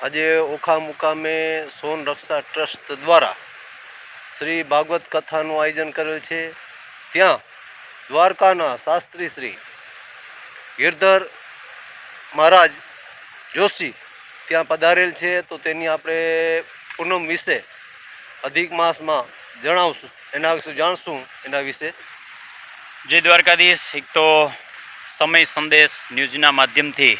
આજે ઓખા મુકામે સોન રક્ષા ટ્રસ્ટ દ્વારા શ્રી ભાગવત કથાનું આયોજન કરેલ છે। ત્યાં દ્વારકાના શાસ્ત્રી શ્રી ગિરધર મહારાજ જોશી ત્યાં પધારેલ છે। તો તેની આપણે પૂનમ વિશે અધિક માસમાં જણાવશું, એના વિશે જાણશું એના વિશે। જય દ્વારકાધીશ। એક તો સમય સંદેશ ન્યૂઝના માધ્યમથી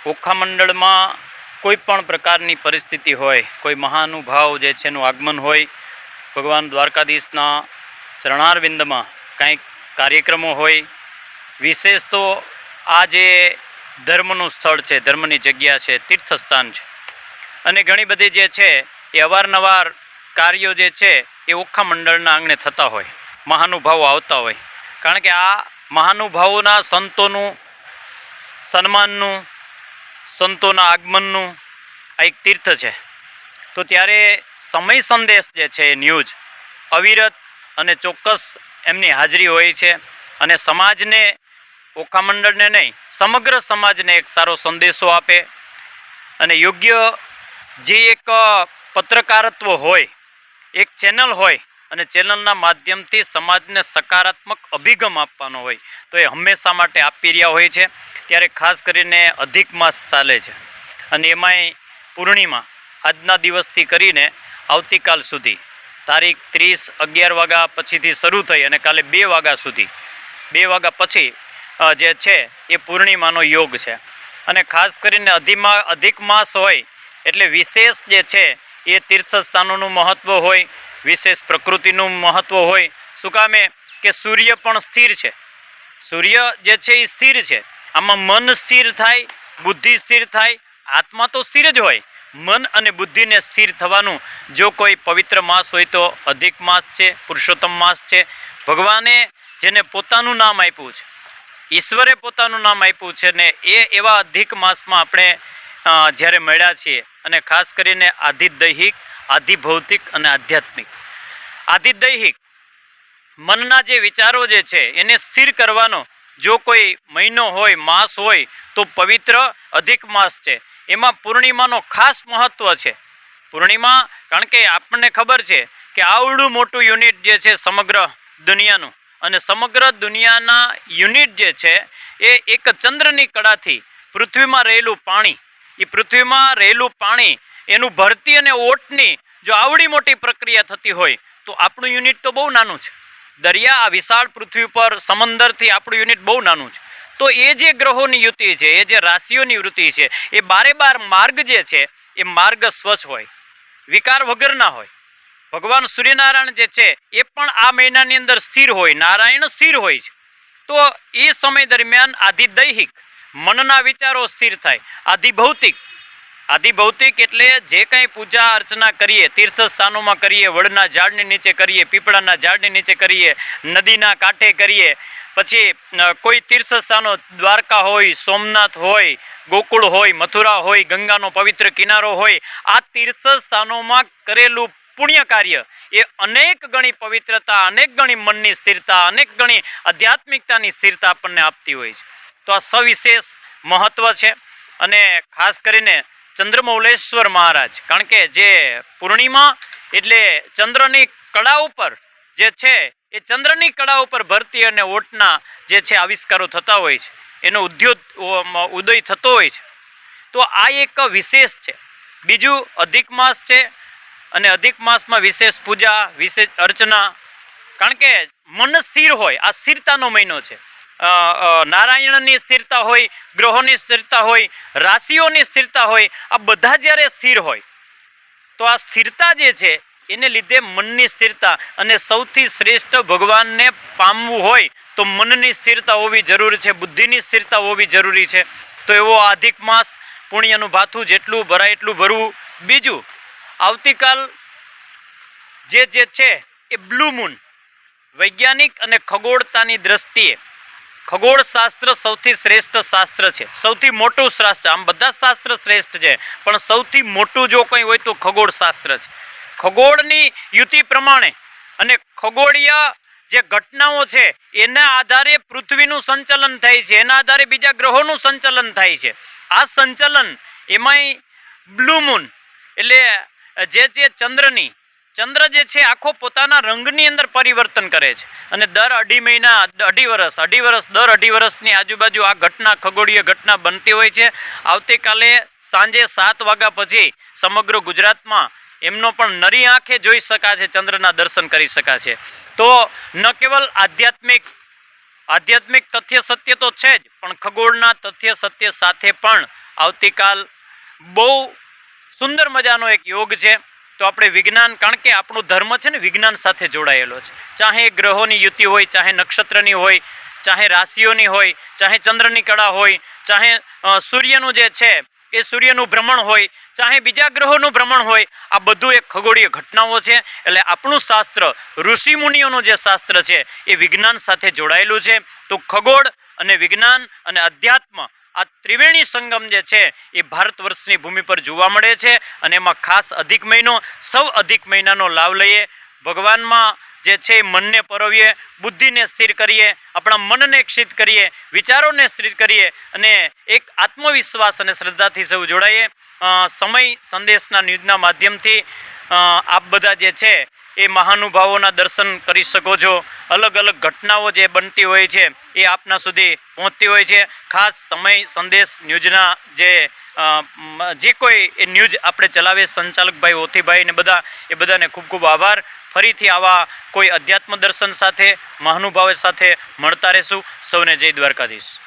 ઓખા મંડળમાં કોઈ પણ પ્રકારની પરિસ્થિતિ હોય, કોઈ મહાનુભાવ જે છે એનું આગમન હોય, ભગવાન દ્વારકાધીશના ચરણારવિંદમાં કંઈક કાર્યક્રમો હોય, વિશેષ તો આ જે ધર્મનું સ્થળ છે, ધર્મની જગ્યા છે, તીર્થસ્થાન છે, અને ઘણી બધી જે છે એ અવારનવાર કાર્યો જે છે એ ઓખા મંડળના આંગણે થતા હોય, મહાનુભાવો આવતા હોય। કારણ કે આ મહાનુભાવોના સંતોનું સન્માનનું, સંતોના આગમનનું આ એક તીર્થ છે। તો ત્યારે સમય સંદેશ જે છે એ ન્યૂઝ અવિરત અને ચોક્કસ એમની હાજરી હોય છે અને સમાજને, ઓખા મંડળને નહીં સમગ્ર સમાજને એક સારો સંદેશો આપે અને યોગ્ય જે એક પત્રકારત્વ હોય, એક ચેનલ હોય અને ચેનલના માધ્યમથી સમાજને સકારાત્મક અભિગમ આપવાનો હોય તો એ હંમેશા માટે આપી રહ્યા હોય છે। ત્યારે ખાસ કરીને અધિક માસ ચાલે છે અને એમાંય પૂર્ણિમા આજના દિવસથી કરીને આવતીકાલ સુધી તારીખ 30-11 વાગ્યા પછીથી શરૂ થઈ અને કાલે 2 વાગ્યા સુધી, 2 વાગ્યા પછી જે છે એ પૂર્ણિમાનો યોગ છે। અને ખાસ કરીને અધિક માસ હોય એટલે વિશેષ જે છે એ તીર્થસ્થાનોનું મહત્ત્વ હોય, વિશેષ પ્રકૃતિનું મહત્ત્વ હોય। શું કામે કે સૂર્ય પણ સ્થિર છે, સૂર્ય જે છે એ સ્થિર છે। આમાં મન સ્થિર થાય, બુદ્ધિ સ્થિર થાય, આત્મા તો સ્થિર જ હોય, મન અને બુદ્ધિને સ્થિર થવાનું જો કોઈ પવિત્ર માસ હોય તો અધિક માસ છે, પુરુષોત્તમ માસ છે। ભગવાને જેને પોતાનું નામ આપ્યું છે, ઈશ્વરે પોતાનું નામ આપ્યું છે ને એ એવા અધિક માસમાં આપણે જ્યારે મળ્યા છીએ અને ખાસ કરીને આધિદૈહિક, આધિભૌતિક અને આધ્યાત્મિક। આધિદૈહિક મનના જે વિચારો જે છે એને સ્થિર કરવાનો જો કોઈ મહિનો હોય, માસ હોય તો પવિત્ર અધિક માસ છે। એમાં પૂર્ણિમાનો ખાસ મહત્ત્વ છે। પૂર્ણિમા કારણ કે આપણને ખબર છે કે આવડું મોટું યુનિટ જે છે સમગ્ર દુનિયાનું, અને સમગ્ર દુનિયાના યુનિટ જે છે એ એક ચંદ્રની કળાથી પૃથ્વીમાં રહેલું પાણી, એ પૃથ્વીમાં રહેલું પાણી એનું ભરતી અને ઓટની જો આવડી મોટી પ્રક્રિયા થતી હોય તો આપણું યુનિટ તો બહુ નાનું છે। દરિયા આ વિશાળ પૃથ્વી પર સમંદરથી આપણું યુનિટ બહુ નાનું છે। તો એ જે ગ્રહોની યુતિ છે, એ જે રાશિઓની વૃત્તિ છે, એ 12 માર્ગ જે છે એ માર્ગ સ્વચ્છ હોય, વિકાર વગરના હોય। ભગવાન સૂર્યનારાયણ જે છે એ પણ આ મહિનાની અંદર સ્થિર હોય, નારાયણ સ્થિર હોય છે। તો એ સમય દરમિયાન આધિદૈહિક મનના વિચારો સ્થિર થાય। આધિભૌતિક એટલે જે કંઈ પૂજા અર્ચના કરીએ, તીર્થસ્થાનોમાં કરીએ, વડના ઝાડની નીચે કરીએ, પીપળાના ઝાડની નીચે કરીએ, નદીના કાંઠે કરીએ, પછી કોઈ તીર્થસ્થાનો દ્વારકા હોય, સોમનાથ હોય, ગોકુળ હોય, મથુરા હોય, ગંગાનો પવિત્ર કિનારો હોય, આ તીર્થસ્થાનોમાં કરેલું પુણ્ય કાર્ય એ અનેક ગણી પવિત્રતા, અનેક ગણી મનની સ્થિરતા, અનેક ગણી આધ્યાત્મિકતાની સ્થિરતા આપણને આપતી હોય છે। તો આ સવિશેષ મહત્ત્વ છે। અને ખાસ કરીને ચંદ્રમૌલેશ્વર મહારાજ, કારણ કે જે પૂર્ણિમા એટલે ચંદ્રની કળા ઉપર જે છે એ ચંદ્રની કળા ઉપર ભરતી અને ઓટના જે છે આવિષ્કારો થતા હોય છે, એનો ઉદય થતો હોય છે। તો આ એક વિશેષ છે। બીજું અધિક માસ છે અને અધિક માસમાં વિશેષ પૂજા, વિશેષ અર્ચના, કારણ કે મન સ્થિર હોય, આ સ્થિરતાનો મહિનો છે। નારાયણની સ્થિરતા હોય, ગ્રહોની સ્થિરતા હોય, રાશિઓની સ્થિરતા હોય, આ બધા જ્યારે સ્થિર હોય તો આ સ્થિરતા જે છે એને લીધે મનની સ્થિરતા, અને સૌથી શ્રેષ્ઠ ભગવાનને પામવું હોય તો મનની સ્થિરતા હોવી જરૂરી છે, બુદ્ધિની સ્થિરતા હોવી જરૂરી છે। તો એવો અધિક માસ, પુણ્યનું ભાથું જેટલું ભરાય એટલું ભરવું। બીજું આવતીકાલ જે છે એ બ્લુ મૂન, વૈજ્ઞાનિક અને ખગોળતાની દ્રષ્ટિએ ખગોળશાસ્ત્ર સૌથી શ્રેષ્ઠ શાસ્ત્ર છે, સૌથી મોટું શાસ્ત્ર। આમ બધા શાસ્ત્ર શ્રેષ્ઠ છે પણ સૌથી મોટું જો કંઈ હોય તો ખગોળશાસ્ત્ર છે। ખગોળની યુતિ પ્રમાણે અને ખગોળીય જે ઘટનાઓ છે એના આધારે પૃથ્વીનું સંચાલન થાય છે, એના આધારે બીજા ગ્રહોનું સંચાલન થાય છે। આ સંચાલન એમાંય બ્લુ મૂન એટલે જે ચંદ્ર જે છે આખો પોતાના રંગની અંદર પરિવર્તન કરે છે અને દર અઢી વર્ષની આજુબાજુ આ ઘટના ખગોળીય ઘટના બનતી હોય છે. આવતીકાલે સાંજે 7 વાગ્યા પછી સમગ્ર ગુજરાતમાં એમનો પણ નરી આંખે જોઈ શકાશે, ચંદ્રના દર્શન કરી શકાશે. તો ન કેવલ આધ્યાત્મિક તથ્ય સત્ય તો છે જ, પણ ખગોળના તથ્ય સત્ય સાથે પણ આવતીકાલ બહુ સુંદર મજાનો એક યોગ છે. તો આપણે વિજ્ઞાન, કારણ કે આપણો ધર્મ છે ને વિજ્ઞાન સાથે જોડાયેલો છે. ચાહે ગ્રહોની યુતિ હોય, ચાહે નક્ષત્રની હોય, ચાહે રાશિઓની હોય, ચાહે ચંદ્રની કળા હોય, ચાહે સૂર્યનું જે છે એ સૂર્યનું ભ્રમણ હોય, ચાહે બીજા ગ્રહોનું ભ્રમણ હોય, આ બધું એક ખગોળીય ઘટનાઓ છે. એટલે આપણું શાસ્ત્ર, ઋષિ મુનિઓનું જે શાસ્ત્ર છે એ વિજ્ઞાન સાથે જોડાયેલું છે. તો ખગોળ અને વિજ્ઞાન અને અધ્યાત્મ, આ ત્રિવેણી સંગમ જે છે એ ભારત વર્ષની ભૂમિ પર જોવા મળે છે. અને એમાં ખાસ અધિક મહિનો, સૌ અધિક મહિનાનો લાભ લઈએ, ભગવાનમાં જે છે મનને પરોવીએ, બુદ્ધિને સ્થિર કરીએ, આપણા મનને ક્ષિત કરીએ, વિચારોને સ્થિર કરીએ અને એક આત્મવિશ્વાસ અને શ્રદ્ધાથી સૌ જોડાઈએ. સમય સંદેશના ન્યૂઝના માધ્યમથી આપ બધા જે છે એ મહાનુભાવોના દર્શન કરી શકો છો. અલગ અલગ ઘટનાઓ જે બનતી હોય છે એ આપના સુધી પહોંચતી હોય છે. ખાસ સમય સંદેશ ન્યૂઝના જે કોઈ એ ન્યૂઝ આપણે ચલાવે, સંચાલકભાઈ, ઓથીભાઈ ને બધા, એ બધાને ખૂબ ખૂબ આભાર. ફરીથી આવા કોઈ અધ્યાત્મ દર્શન સાથે, મહાનુભાવો સાથે મળતા રહેશું. સૌને જય દ્વારકાધીશ.